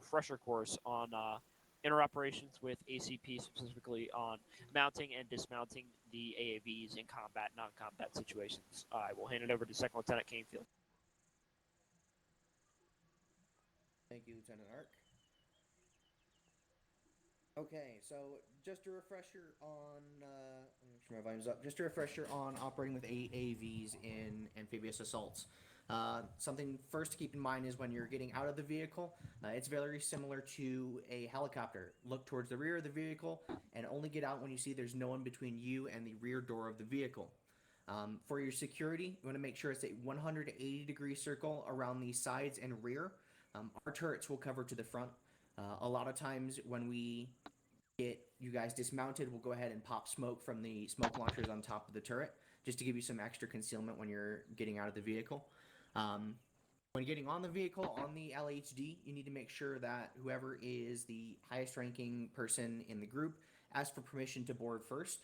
refresher course on interoperations with ACP, specifically on mounting and dismounting the AAVs in combat, non-combat situations. I will hand it over to Second Lieutenant Canefield. Thank you, Lieutenant Ark. Okay, so just a refresher on, let me make sure my volume's up. Just a refresher on operating with AAVs in amphibious assaults. Something first to keep in mind is when you're getting out of the vehicle, it's very similar to a helicopter. Look towards the rear of the vehicle and only get out when you see there's no one between you and the rear door of the vehicle. For your security, you want to make sure it's a 180-degree circle around the sides and rear. Our turrets will cover to the front. A lot of times when we get you guys dismounted, we'll go ahead and pop smoke from the smoke launchers on top of the turret, just to give you some extra concealment when you're getting out of the vehicle. When getting on the vehicle, on the LHD, you need to make sure that whoever is the highest ranking person in the group asks for permission to board first.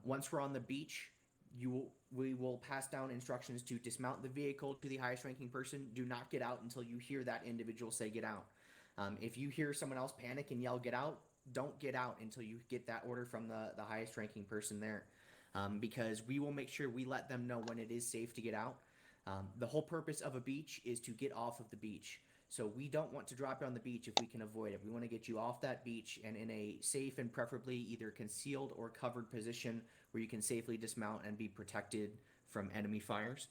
Once we're on the beach, we will pass down instructions to dismount the vehicle to the highest ranking person. Do not get out until you hear that individual say get out. If you hear someone else panic and yell get out, don't get out until you get that order from the highest ranking person there. Because we will make sure we let them know when it is safe to get out. The whole purpose of a beach is to get off of the beach. So we don't want to drop you on the beach if we can avoid it. We want to get you off that beach and in a safe and preferably either concealed or covered position where you can safely dismount and be protected from enemy fires.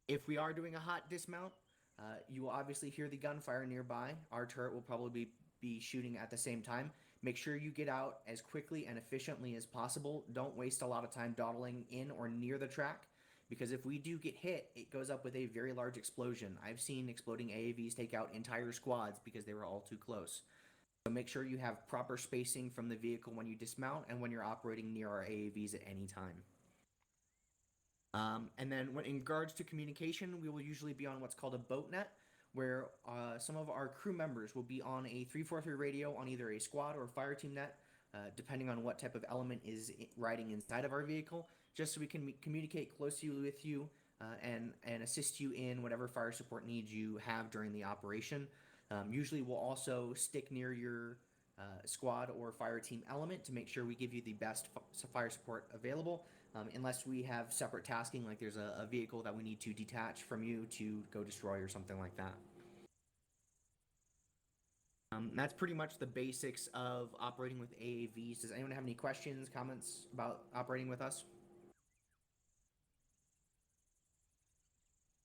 If we are doing a hot dismount, you will obviously hear the gunfire nearby. Our turret will probably be shooting at the same time. Make sure you get out as quickly and efficiently as possible. Don't waste a lot of time dawdling in or near the track, because if we do get hit, it goes up with a very large explosion. I've seen exploding AAVs take out entire squads because they were all too close. So make sure you have proper spacing from the vehicle when you dismount and when you're operating near our AAVs at any time. And then in regards to communication, we will usually be on what's called a boat net, where some of our crew members will be on a 343 radio on either a squad or fire team net, depending on what type of element is riding inside of our vehicle, just so we can communicate closely with you and assist you in whatever fire support needs you have during the operation. Usually we'll also stick near your squad or fire team element to make sure we give you the best fire support available, unless we have separate tasking, like there's a vehicle that we need to detach from you to go destroy or something like that. That's pretty much the basics of operating with AAVs. Does anyone have any questions, comments about operating with us?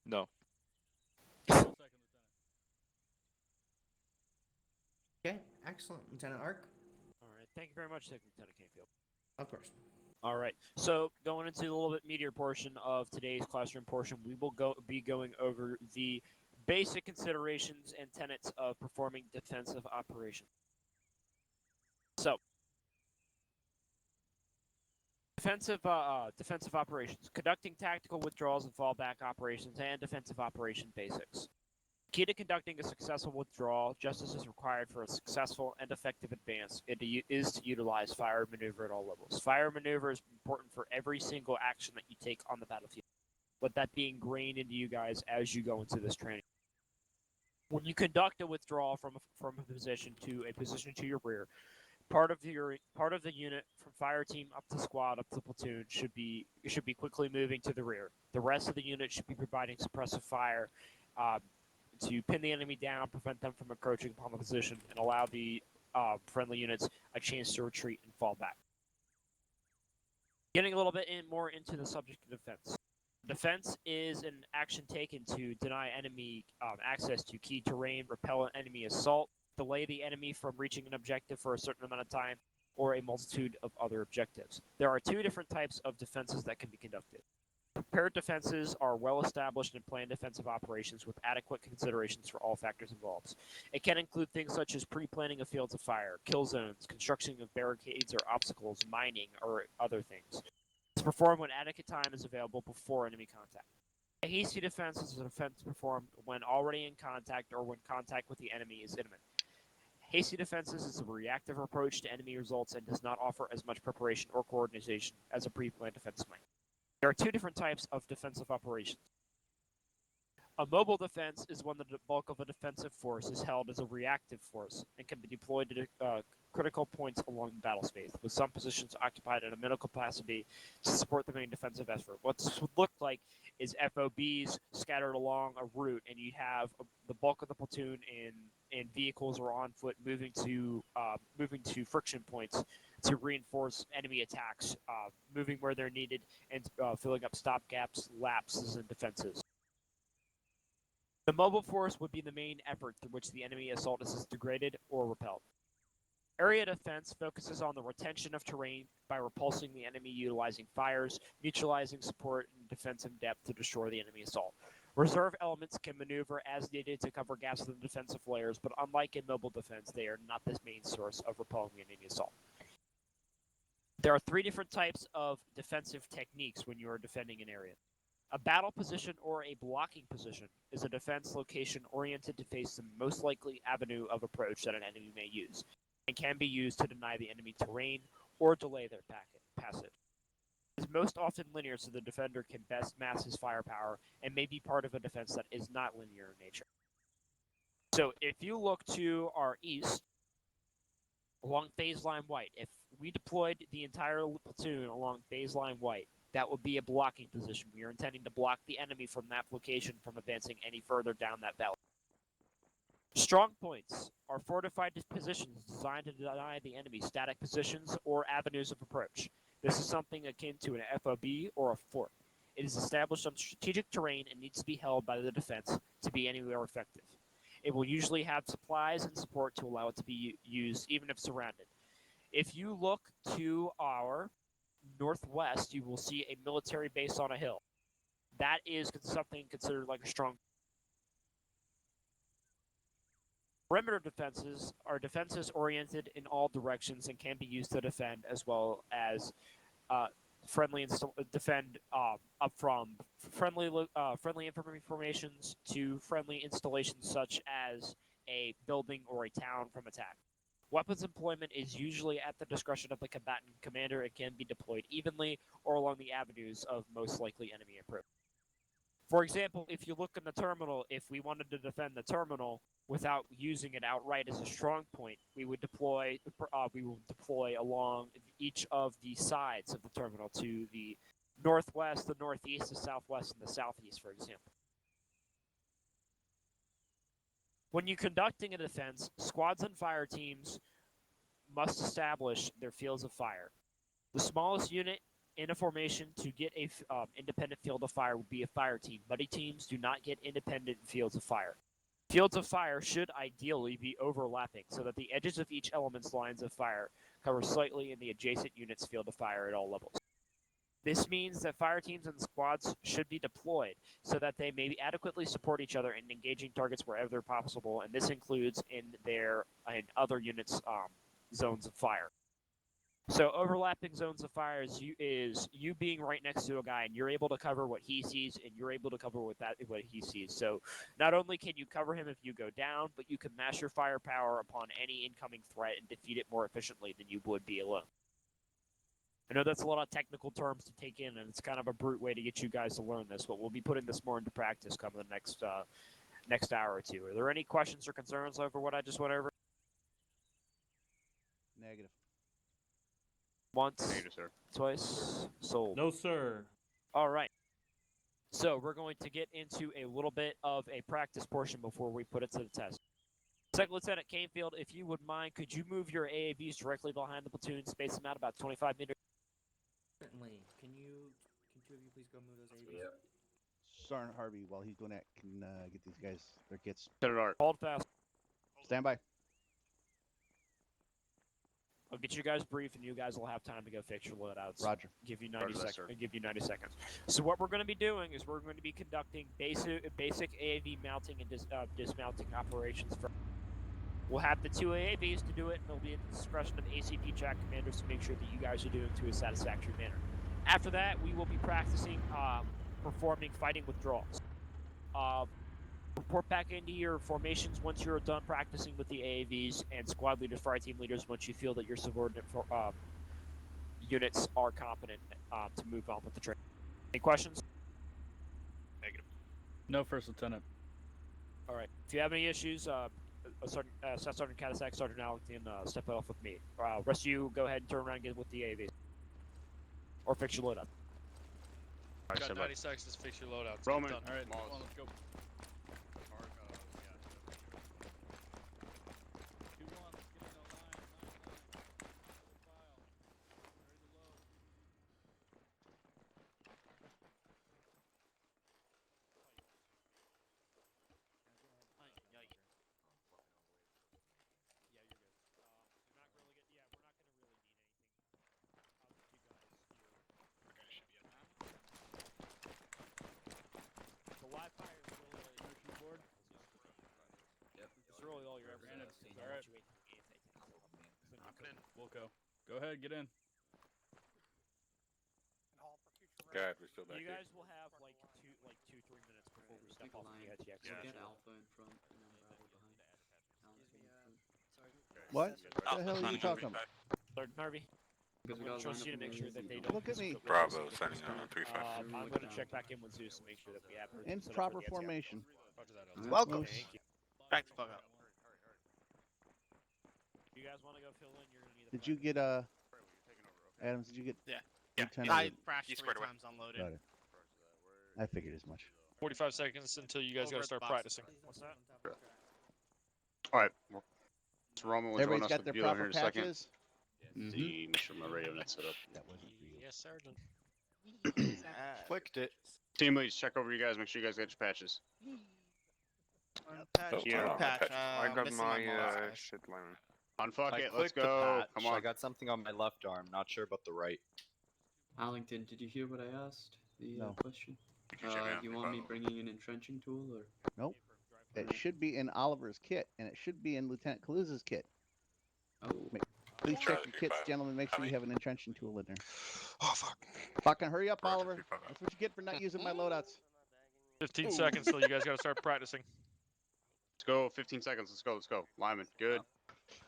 No. Okay, excellent. Lieutenant Ark? All right, thank you very much, Second Lieutenant Canefield. Of course. All right, so going into a little bit meatier portion of today's classroom portion, we will be going over the basic considerations and tenets of performing defensive operations. So, defensive operations, conducting tactical withdrawals and fallback operations, and defensive operation basics. Key to conducting a successful withdrawal, just as is required for a successful and effective advance, is to utilize fire maneuver at all levels. Fire maneuver is important for every single action that you take on the battlefield. Let that be ingrained into you guys as you go into this training. When you conduct a withdrawal from a position to your rear, part of the unit from fire team up to squad up to platoon should be quickly moving to the rear. The rest of the unit should be providing suppressive fire to pin the enemy down, prevent them from encroaching upon the position, and allow the friendly units a chance to retreat and fall back. Getting a little bit more into the subject of defense. Defense is an action taken to deny enemy access to key terrain, repel an enemy assault, delay the enemy from reaching an objective for a certain amount of time, or a multitude of other objectives. There are two different types of defenses that can be conducted. Prepared defenses are well-established and planned defensive operations with adequate considerations for all factors involved. It can include things such as pre-planning of fields of fire, kill zones, construction of barricades or obstacles, mining, or other things. It's performed when adequate time is available before enemy contact. A hasty defense is a defense performed when already in contact or when contact with the enemy is imminent. Hasty defenses is a reactive approach to enemy results and does not offer as much preparation or coordination as a pre-planned defense might. There are two different types of defensive operations. A mobile defense is when the bulk of a defensive force is held as a reactive force and can be deployed at critical points along the battle space, with some positions occupied at a minimal capacity to support the main defensive effort. What this would look like is FOBs scattered along a route, and you have the bulk of the platoon in vehicles or on foot moving to friction points to reinforce enemy attacks, moving where they're needed, and filling up stop gaps, lapses, and defenses. The mobile force would be the main effort through which the enemy assault is degraded or repelled. Area defense focuses on the retention of terrain by repulsing the enemy utilizing fires, neutralizing support, and defensive depth to destroy the enemy assault. Reserve elements can maneuver as needed to cover gaps in the defensive layers, but unlike in mobile defense, they are not the main source of repelling the enemy assault. There are 3 different types of defensive techniques when you are defending an area. A battle position or a blocking position is a defense location oriented to face the most likely avenue of approach that an enemy may use, and can be used to deny the enemy terrain or delay their passage. It is most often linear, so the defender can best mass his firepower and may be part of a defense that is not linear in nature. So if you look to our east, along phase line white, if we deployed the entire platoon along phase line white, that would be a blocking position. We are intending to block the enemy from that location from advancing any further down that valley. Strong points are fortified positions designed to deny the enemy static positions or avenues of approach. This is something akin to an FOB or a fort. It is established on strategic terrain and needs to be held by the defense to be anywhere effective. It will usually have supplies and support to allow it to be used even if surrounded. If you look to our northwest, you will see a military base on a hill. That is something considered like a strong. Perimeter defenses are defenses oriented in all directions and can be used to defend as well as defend up from friendly infantry formations to friendly installations such as a building or a town from attack. Weapons employment is usually at the discretion of the combatant commander and can be deployed evenly or along the avenues of most likely enemy approach. For example, if you look in the terminal, if we wanted to defend the terminal without using it outright as a strong point, we will deploy along each of the sides of the terminal to the northwest, the northeast, the southwest, and the southeast, for example. When you're conducting a defense, squads and fire teams must establish their fields of fire. The smallest unit in a formation to get a independent field of fire would be a fire team. Buddy teams do not get independent fields of fire. Fields of fire should ideally be overlapping so that the edges of each element's lines of fire cover slightly in the adjacent unit's field of fire at all levels. This means that fire teams and squads should be deployed so that they may adequately support each other in engaging targets wherever possible, and this includes in other units' zones of fire. So overlapping zones of fire is you being right next to a guy and you're able to cover what he sees and you're able to cover what he sees. So not only can you cover him if you go down, but you can mass your firepower upon any incoming threat and defeat it more efficiently than you would be alone. I know that's a lot of technical terms to take in, and it's kind of a brute way to get you guys to learn this, but we'll be putting this more into practice coming the next hour or two. Are there any questions or concerns over what I just went over? Negative. Once, Negative, sir. twice, sold. No, sir. All right. So we're going to get into a little bit of a practice portion before we put it to the test. Second Lieutenant Canefield, if you would mind, could you move your AAVs directly behind the platoon, space them out about 25 meters? Certainly. Can two of you please go move those AVs? Yeah. Sergeant Harvey, while he's doing that, can get these guys their kits. Set it art. Hold fast. Stand by. I'll get you guys brief, and you guys will have time to go fix your loadouts. Roger. Give you 90 Roger that, seconds. sir. Give you 90 seconds. So what we're going to be doing is we're going to be conducting basic AAV mounting and dismounting operations. We'll have the 2 AAVs to do it, and it'll be at the discretion of ACP track commanders to make sure that you guys are doing it to a satisfactory manner. After that, we will be practicing performing fighting withdrawals. Report back into your formations once you're done practicing with the AAVs, and squad leaders, fire team leaders, once you feel that your subordinate units are competent to move on with the training. Any questions? Negative. No, First Lieutenant. All right. If you have any issues, Staff Sergeant Katasak, Sergeant Allington, step off with me. Rest of you, go ahead and turn around and get with the AV. Or fix your loadout. Got 90 seconds to fix your loadouts. Roman. Get it done. All right, Wallace. come on, let's go. 2-1, let's get in a line. The live fire is really all your keyboard. Yep. It's really all you're ever Granted, gonna see. all right. Wilco, go ahead, get in. God, we're still back You here. guys will have like 2-3 minutes before we step off the ETX. So Yeah. get Alpha in front and then Bravo behind. Alan's in front. What? The hell are you talking about? Sergeant Harvey, Because I'm we gonna got trust you to make sure that they don't. Look at me. Bravo, signing on 3-5. I'm gonna check back in with Zeus to make sure that we have her In set up proper for the ETX. formation. Roger that, Alright. Welcome. Thank you. Back the fuck up. You guys want to go fill in? You're gonna need. Did you get Adams? Did you get? Yeah. Lieutenant? I crashed He's 3 squared away. times on loading. Got it. I figured as much. 45 seconds until you guys Over gotta at the start box. practicing. What's that? All right. Roman will join Everybody's us got with their Bueller here proper in a second. patches. The make sure my radio net's set up. That wasn't real. Yes, Sergeant. Flicked it. Team leads, check over you guys. Make sure you guys get your patches. Unpatched. Yeah, Unpatched. I got Missing my balls. shit line. Unfuck I it. Let's clicked the go. patch. Come on. I got something on my left arm. Not sure about the right. Allington, did you hear what I asked? The No. question? You can check it out. You want me bringing an entrenching tool or? Nope. It should be in Oliver's kit, and it should be in Lieutenant Kaluza's kit. Oh, Please check Charlie your kits, 35. gentlemen. Make sure you Copy. have an entrenching tool in there. Oh, fuck. Fucking hurry up, Roger, Oliver. 35. That's what you get for not using my loadouts. 15 seconds till you guys gotta start practicing. Let's go. 15 seconds. Let's go. Let's go. Lyman, good.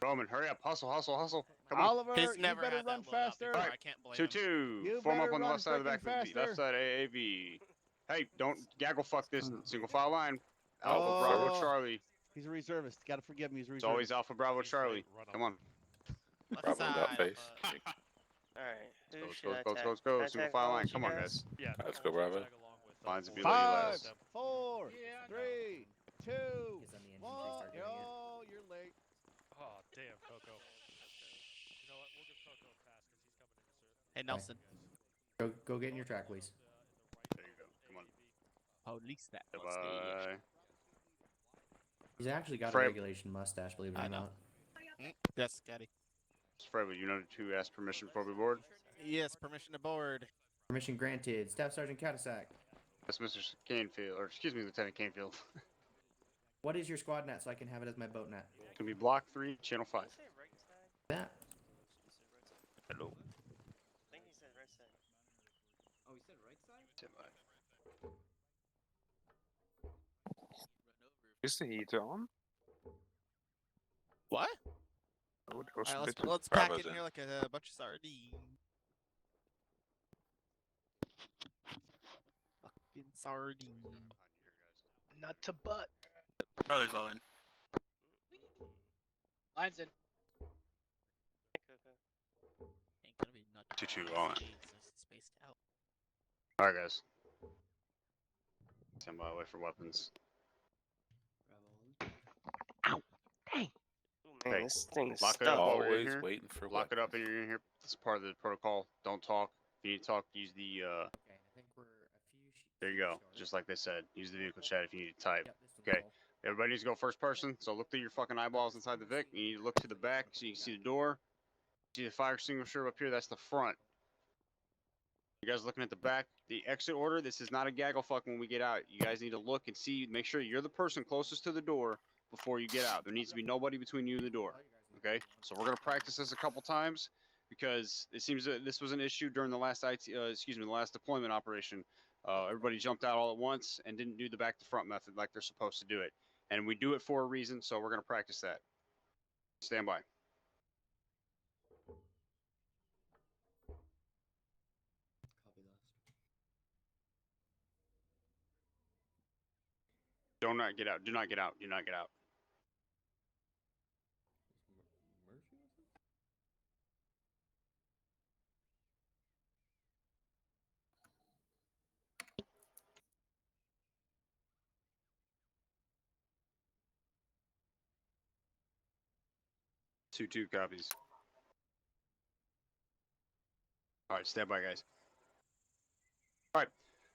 Roman, hurry up. Hustle, hustle, hustle. Come on. Oliver, He's you never better had run that loadout faster. before. Alright, I can't blame 2-2. him. Form up better on the run left side of the back freaking of the left faster. side AAV. Hey, don't gaggle fuck this Oh. single file line. Alpha Bravo Charlie. He's a reservist. Gotta forgive me. He's a It's reservist. always Alpha Bravo Charlie. Come on. Left Bravo side. without face. Alright, who Let's should go, I let's go, let's attack? go, let's go. Can I Single attack file all line. of you Come on, guys? guys. Yeah. Let's go, Bravo. Lines will be letting you 5, last. 4, Yeah, I know. 3, 2, Because then the infantry 1. start doing it. Oh, you're late. Oh, damn, Coco. You know what? We'll give Coco a pass because he's coming in to serve. Hey, Nelson. Go get in your track, please. There you go. Come on. Police that. Bye. He's actually got Fred- a regulation mustache, believe it I or know. not. Yes, Scotty. Fred, would you know to ask permission before we board? Yes, permission to board. Permission granted. Staff Sergeant Katasak. That's Mr. Canfield, or excuse me, Lieutenant Canfield. What is your squad net so I can have it as my boat net? It's gonna be Block 3, Channel 5. That. Hello. I think he said right side. oh, he said right side? Standby. Is the heater on? What? Oh, it was Alright, split. let's pack Bravo's it in in. here like a bunch of sardines. Fucking sardine. Nut to butt. Charlie's all in. Line's in. Ain't gonna be nut. 2-2 all in. Spaced out. Alright, guys. Stand by, wait for weapons. Bravo. Ooh, man, Hey, this thing is lock it stuck. up while we're in Always here. waiting for Lock it weapons. up and you're in here. It's part of the protocol. Don't talk. If you need to talk, use the, Okay, I think we're a few sheets. there you go. Just like they said. Use the vehicle chat if you need to type. Yep, this one's Okay. full. Everybody needs to go first person, so look through your fucking eyeballs inside the Vic. You need to look to the back so you can see the door. See the fire extinguisher up here? That's the front. You guys looking at the back? The exit order, this is not a gaggle fuck when we get out. You guys need to look and see, make sure you're the person closest to the door before you get out. There needs to be nobody between you and the door. Okay? So we're going to practice this a couple times because it seems that this was an issue during the last the last deployment operation. Everybody jumped out all at once and didn't do the back to front method like they're supposed to do it. And we do it for a reason, so we're going to practice that. Stand by. Copy last. Do not get out. Do not get out. Do not get out. Mercy was it? Two copies. All right, stand by, guys. All right,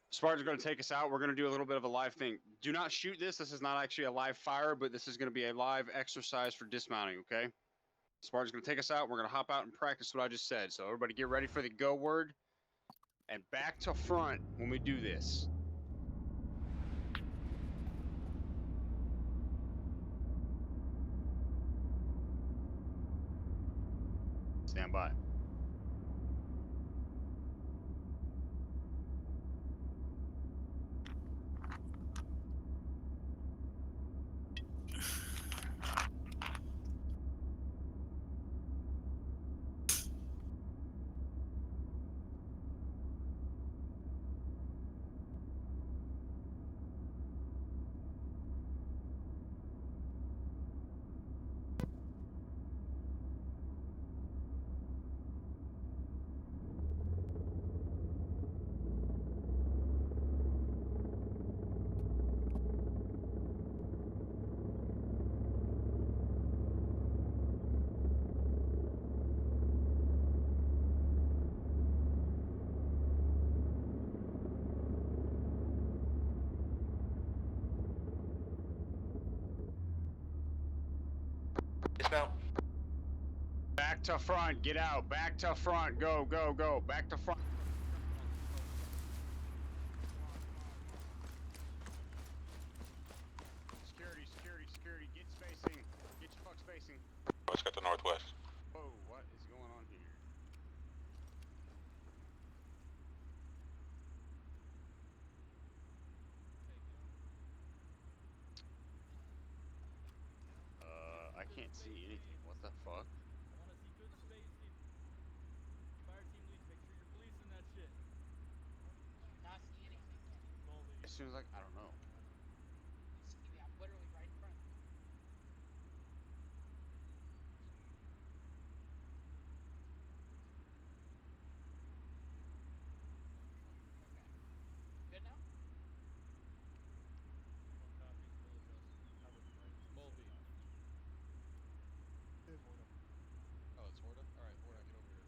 Spartan's going to take us out. We're going to do a little bit of a live thing. Do not shoot this. This is not actually a live fire, but this is going to be a live exercise for dismounting, okay? Spartan's going to take us out. We're going to hop out and practice what I just said. So everybody get ready for the go word and back to front when we do this. Stand by. Dismount. Back to front. Get out. Back to front. Go, go, go. Back to front. Security, security, security. Get spacing. Get your fuck spacing. Let's get to northwest. Whoa, what is going on here? I can't see anything. What the fuck? I want to see good spacing. Fire team leads, make sure you're policing that shit. Not see anything. As soon as I don't know. See me, I'm literally right in front. Okay. Good now? One copy, full adjust. I wouldn't write. Mulvey. Oh, it's Horta? Alright, Horta, get over here.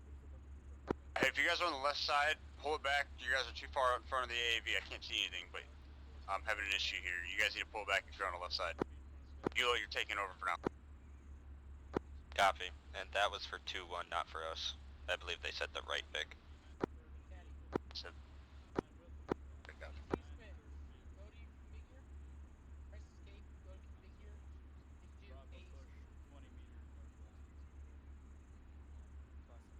There's a bunch of people. Hey, if you guys are on the left side, pull it back. You guys are too far in front of the AAV. I can't see anything, but I'm having an issue here. You guys need to pull back if you're on the left side. You're taking over for now. Copy. And that was for 2-1, not for us. I believe they said the right pick. Daddy. So, Confuse me. Go to your configure. Press escape. Go to configure. And do Bravo a. push 20 meters northwest. Classic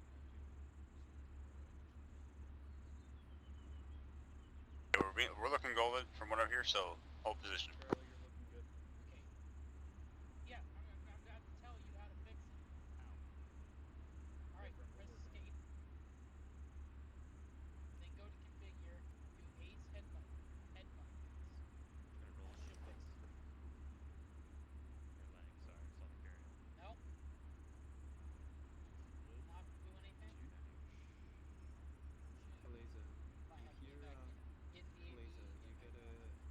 we're looking golden from what I hear, so hold position. Charlie, you're looking good. Okay. Yeah, I'm about to tell you how to fix it. Alright, press escape. Then go to configure. Do A's head button. Head button. Gonna roll That should fix it. Or landing, sorry, saw the carrier. Nope. Not do anything. Eliza, Might have to get back in. Hit the AV. Eliza, you gotta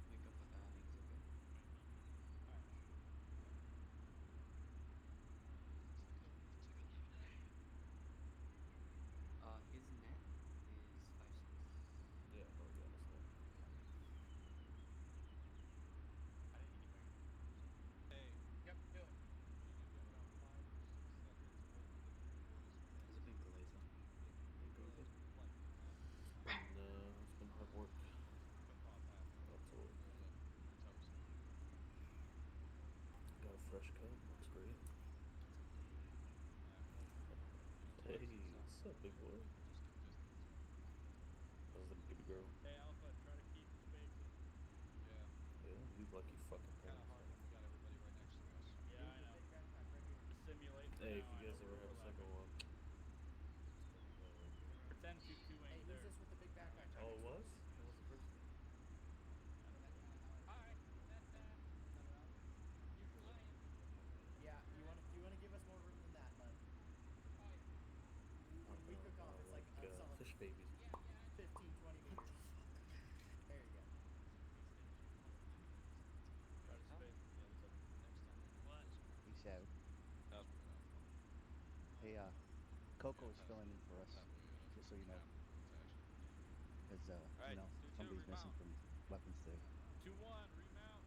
make up the dialings, okay? His net is 5-6. Yeah, I'll be honest there. I didn't get back. Hey, Yep, do it. can you do it on 5 or 6 seconds? Hold the controls. How's it been, Eliza? You been good? Like, It's been hard work. but pop half. Lots of work. Roll it. Toast. Got a fresh cut, that's great. Hey, what's up, big boy? How's the baby girl? Hey, Alpha, try to keep the spacing. Yeah. Yeah, you lucky fucking Kinda parents. hard when we got everybody right next to us. Yeah, I know. Just simulate for Hey, now. if you I guys know ever we're have a second overlapping. one, just let me know, okay? Pretend 2-2 Hey, ain't who's there. this with the big backpack? Oh, it was? That was the person? That's kind of how I. Alright. Shabby. That was pretty nice. Hey, Coco is filling in for us, just so you know. Because, Alright, 2-2, somebody's missing remount. from weapons today. 2-1, remount.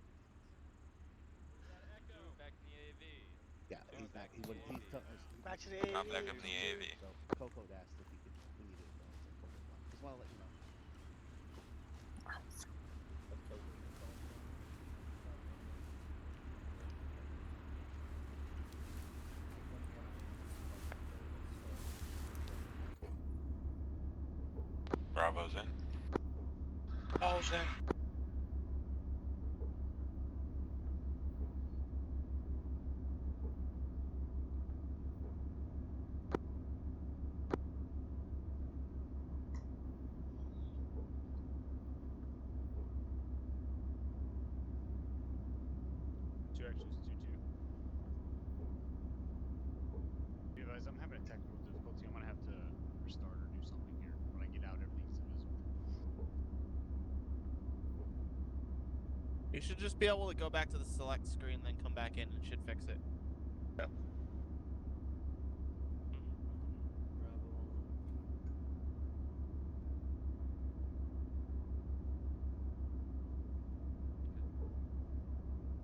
Where's that echo? Back in the AV. Yeah, he's not. He wouldn't. He's telling us. Back to the I'm back AV. up in the AV. So Coco asked if he could. We needed it done, so Coco's gone. Just want to let you know. Bravo's in. All's in. Two extras, 2-2. You guys, I'm having a technical difficulty. I'm gonna have to restart or do something here. When I get out, everything's invisible. You should just be able to go back to the select screen, then come back in, and it should fix it.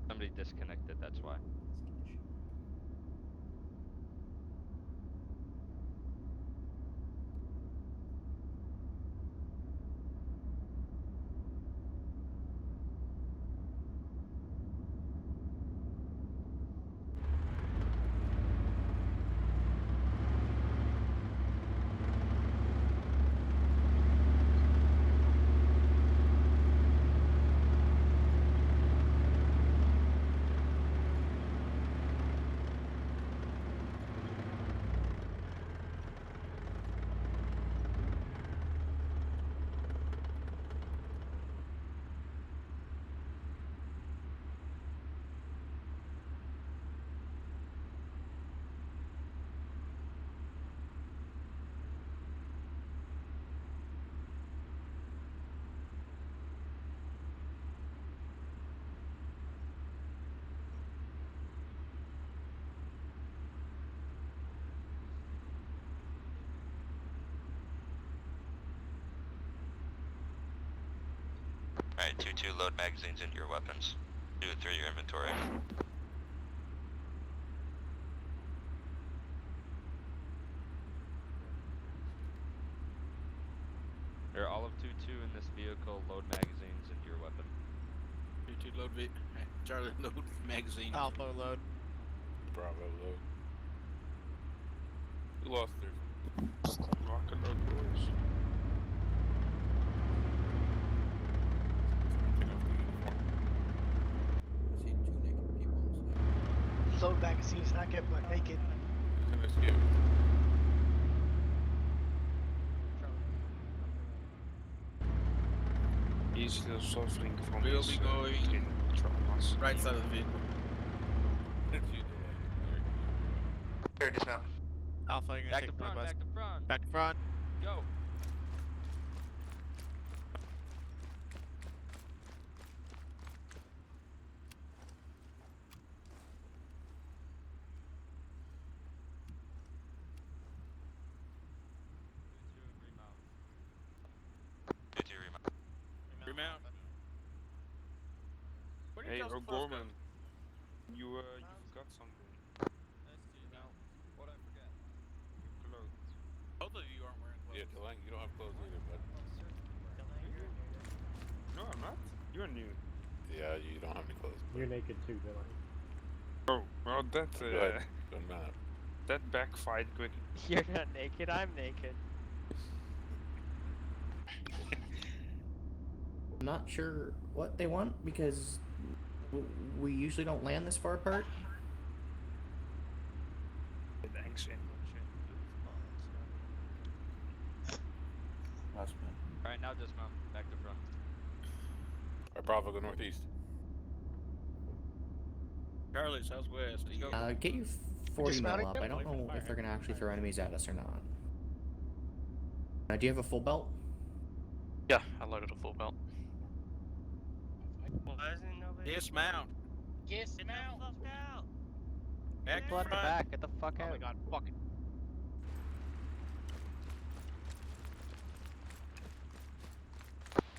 Somebody disconnected, that's why. Alright, 2-2, load magazines into your weapons. Do it through your inventory. Here, all of 2-2 in this vehicle, load magazines into your weapon. 2-2 load Charlie load magazine. Alpha load. Bravo load. We lost their rock and load boys. Take off the uniform. I see 2 naked people on site. Load magazines, not get butt naked. Who's gonna escape? He's still suffering from We'll his be going traumas. right side of the vehicle. Here, dismount. Alpha, you're gonna Back take to front, Northwest. back to front. Back to front. Go. Remount. Where did Hey, Joseph Frost go? O'Gorman, you forgot something. What'd I forget? Your clothes. Both of you aren't wearing clothes. Yeah, Delang, you don't have clothes either, bud. No, I'm not. You're new. Yeah, you don't have any clothes. You're naked too, Dylan. Oh, well, that Go ahead. Doesn't matter. that backfired quick. You're not naked, I'm naked. I'm not sure what they want because we usually don't land this far apart. Thanks, Alright, now dismount. Back to front. Alright, Bravo, go northeast. Charlie, southwest. Get your 40 mil Dismounting up. them? I don't know if they're gonna actually throw enemies at us or not. Do you have a full belt? Yeah, I loaded a full belt. Why isn't nobody? Dismount. Dismount. Out. people at the back. Get the fuck Oh out. my god, fucking.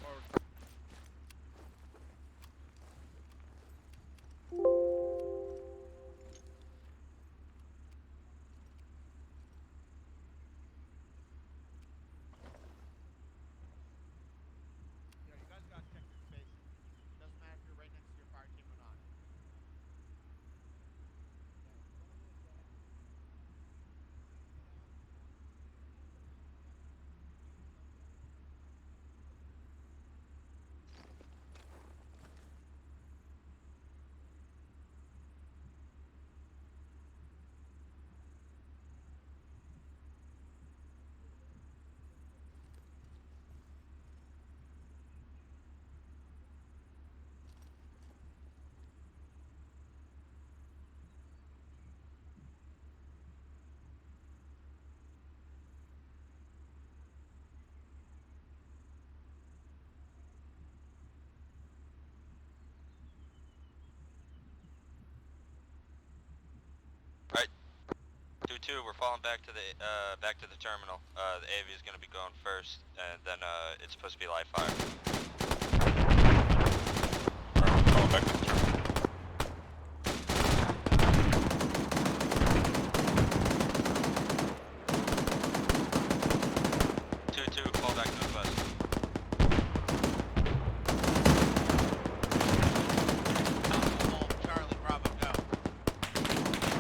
Forward. Yo, you guys gotta check your spacing. Doesn't matter if you're right next to your fire team or not. Alright. 2-2, we're falling back to the terminal. The AV is gonna be going first, and then it's supposed to be live fire. Alright, we're falling back to the terminal. Fall back to the west. Charlie, Bravo, go.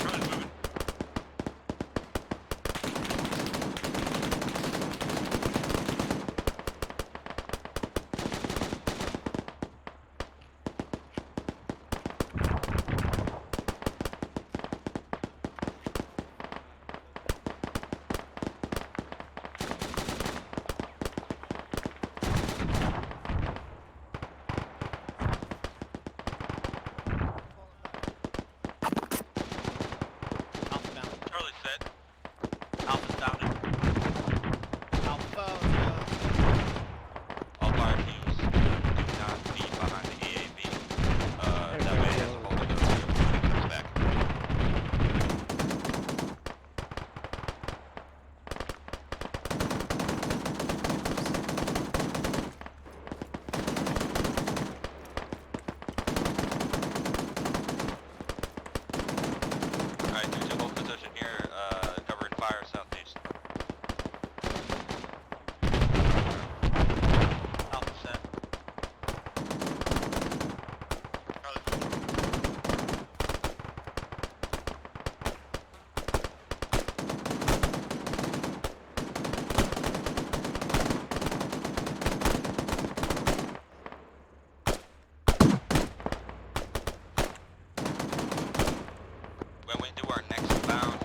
Charlie's moving. Alpha down. Charlie's set. Alpha's down. Alpha. All fire teams do not be behind the EAV. That way it's holding us when it comes back. Alright, 2-2, hold position here, covering fire southeast. Alpha set. When we do our next bound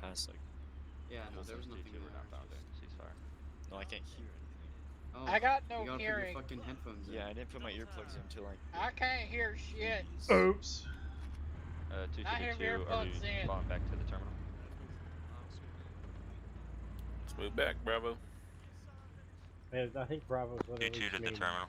past like. Yeah, no, there was nothing there. We're not It's bounding. just- Ceasefire. No, I can't hear anything. I Oh, got you no gotta put hearing. your fucking headphones in. Uh, Yeah, I didn't put my earplugs in until like. I can't hear shit. Oops. 2 I to have 2, are we earplugs in. falling back to the terminal? Let's move back, Bravo. I think Bravo's what 2 to the terminal.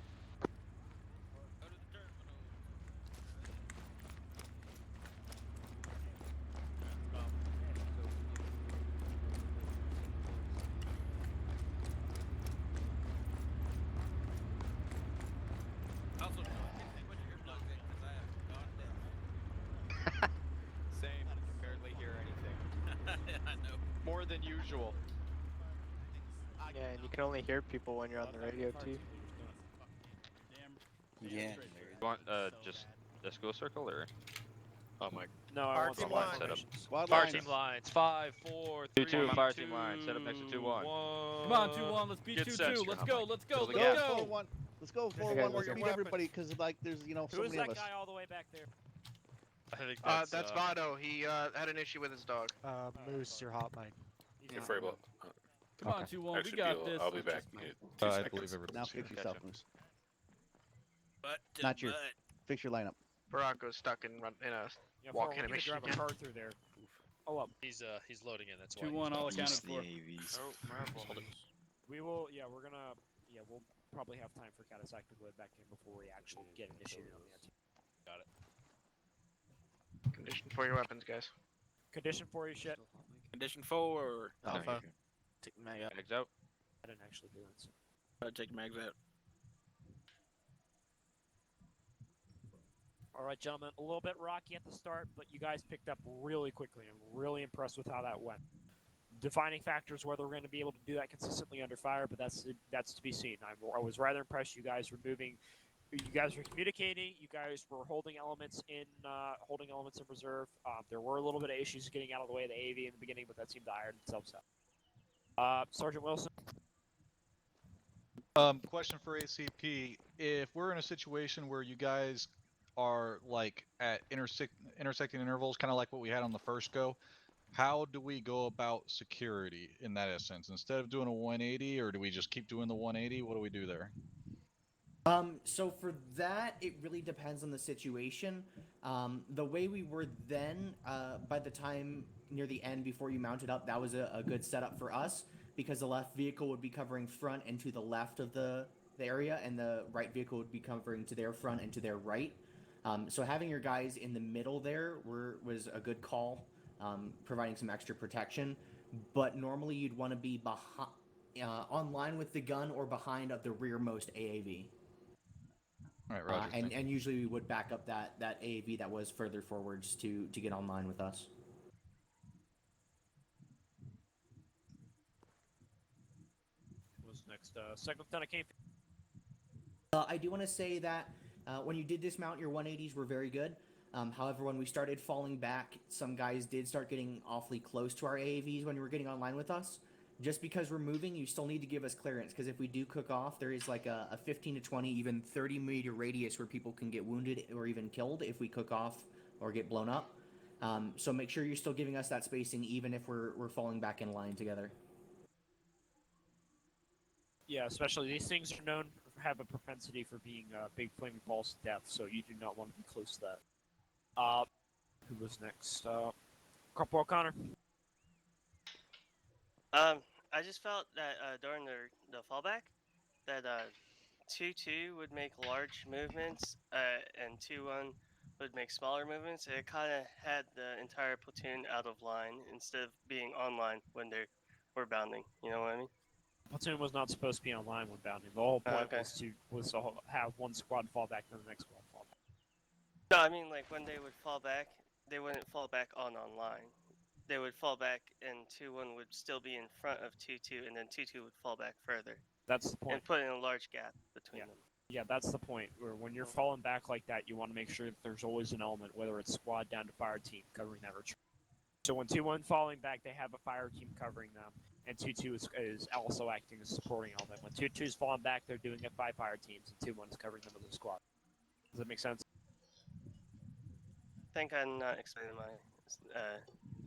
Same. I can barely hear anything. I know. More than usual. Yeah, and you can only hear people when you're on the radio too. Yeah. You want just a school circle or? Oh my. No, I Fire want team some line. formations. Squad Fire lines. team lines. 5, 4, 2 3, 2, fire team line. Set up next to 2 1. 1. Come on, 2-1. Let's beat Get 2-2. set. Let's go. Let's go. Fill the Let's gap. go. 4-1. Let's go 4-1. guys, Let's your beat weapons. everybody because like there's so Who is many that of us. guy all the way back there? I think That's Vado. He had an issue with his dog. Moose, your hotline. You're afraid about. Come on, Okay. 2-1. I We should got be. this. I'll be back. my- in 2 I seconds. believe everything. Now fix yourself, Gotcha. Moose. Fix your lineup. Baracco's stuck in a Yeah, walk 4-1, you animation can drive a again. car through there. Oh, up. He's loading in. That's why. 2-1 all Use accounted the for. AVs. Oh, marvel. We will. Yeah, we're gonna. Yeah, we'll probably have time for Katasak to load back in before we actually get initiated on the anti. Got it. Condition for your weapons, guys. Condition for you, shit. Condition 4. Alpha. Take the mag out. Eggs out. I didn't actually do that. So. Take the mags out. All right, gentlemen, a little bit rocky at the start, but you guys picked up really quickly. I'm really impressed with how that went. Defining factors whether we're going to be able to do that consistently under fire, but that's to be seen. I was rather impressed. You guys were moving. You guys were communicating. You guys were holding elements in reserve. There were a little bit of issues getting out of the way of the AV in the beginning, but that seemed to iron itself out. Sergeant Wilson. Question for ACP: if we're in a situation where you guys are like at intersecting intervals, kind of like what we had on the first go, how do we go about security in that essence? Instead of doing a 180, or do we just keep doing the 180? What do we do there? So for that, it really depends on the situation. The way we were then, by the time near the end before you mounted up, that was a good setup for us because the left vehicle would be covering front and to the left of the area, and the right vehicle would be covering to their front and to their right. So having your guys in the middle there was a good call, providing some extra protection. But normally you'd want to be behind, on line with the gun or behind of the rearmost AAV. All right, Roger. And usually we would back up that AAV that was further forwards to get online with us. Who's next? Second Lieutenant Kane. I do want to say that when you did dismount, your 180s were very good. However, when we started falling back, some guys did start getting awfully close to our AAVs when you were getting online with us. Just because we're moving, you still need to give us clearance, because if we do cook off, there is like a 15 to 20, even 30-meter radius where people can get wounded or even killed if we cook off or get blown up. So make sure you're still giving us that spacing, even if we're falling back in line together. Yeah, especially these things are known have a propensity for being big flaming balls to death, so you do not want to be close to that. Who was next? Corporal O'Connor. I just felt that during the fallback, that 2-2 would make large movements, and 2-1 would make smaller movements. It kind of had the entire platoon out of line instead of being online when they were bounding. You know what I mean? Platoon was not supposed to be online when bounding. The whole point okay. was to have one squad fall back, then the next squad fall back. No, I mean like when they would fall back, they wouldn't fall back online. They would fall back, and 2-1 would still be in front of 2-2, and then 2-2 would fall back further. That's the point. And put in a large gap between them. Yeah, that's the point. Where when you're falling back like that, you want to make sure that there's always an element, whether it's squad down to fire team, covering that retreat. So when 2-1 falling back, they have a fire team covering them, and 2-2 is also acting as supporting element. When 2-2 is falling back, they're doing it by fire teams, and 2-1 is covering them as a squad. Does that make sense? I think I'm not explaining my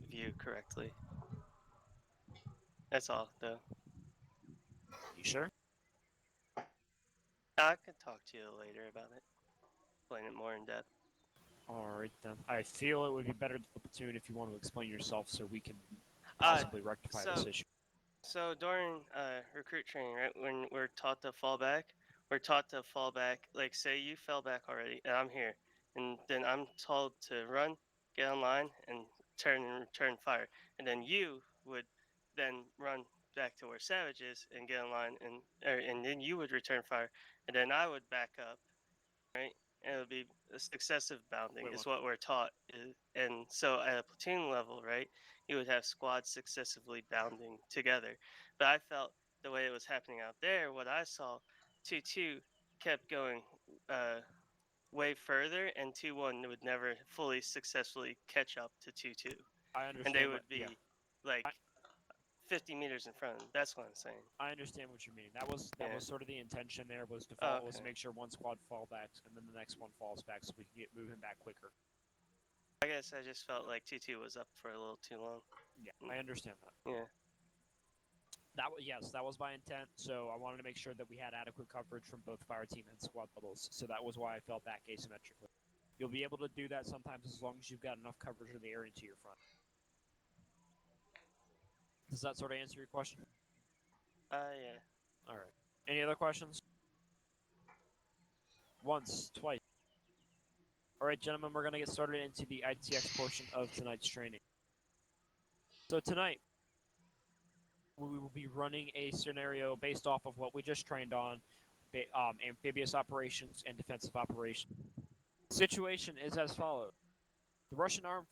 view correctly. That's all, though. You sure? I could talk to you later about it. Explain it more in depth. Alright then. I feel it would be better to the platoon if you want to explain yourself so we can Uh, possibly rectify this issue. So during recruit training, right, when we're taught to fall back, we're taught to fall back. Like, say you fell back already, and I'm here, and then I'm told to run, get online, and return fire, and then you would then run back to where Savage is and get online, and then you would return fire, and then I would back up, right? And it would be a successive bounding is what we're taught. And so at a platoon level, right, you would have squads successively bounding together. But I felt the way it was happening out there, what I saw, 2-2 kept going way further, and 2-1 would never fully successfully catch up to 2-2. I understand. And they would be like 50 meters in front of them. That's what I'm saying. I understand what you mean. That was sort of the intention there was to was to make sure one squad fall back and then the next one falls back so we can get moving back quicker. I guess I just felt like 2-2 was up for a little too long. Yeah, I understand that. Yeah. That was my intent. So I wanted to make sure that we had adequate coverage from both fire team and squad levels. So that was why I fell back asymmetrically. You'll be able to do that sometimes as long as you've got enough coverage of the area to your front. Does that sort of answer your question? Yeah. All right. Any other questions? Once, twice. All right, gentlemen, we're going to get started into the ITX portion of tonight's training. So tonight, we will be running a scenario based off of what we just trained on, amphibious operations and defensive operations. The situation is as follows. The Russian armed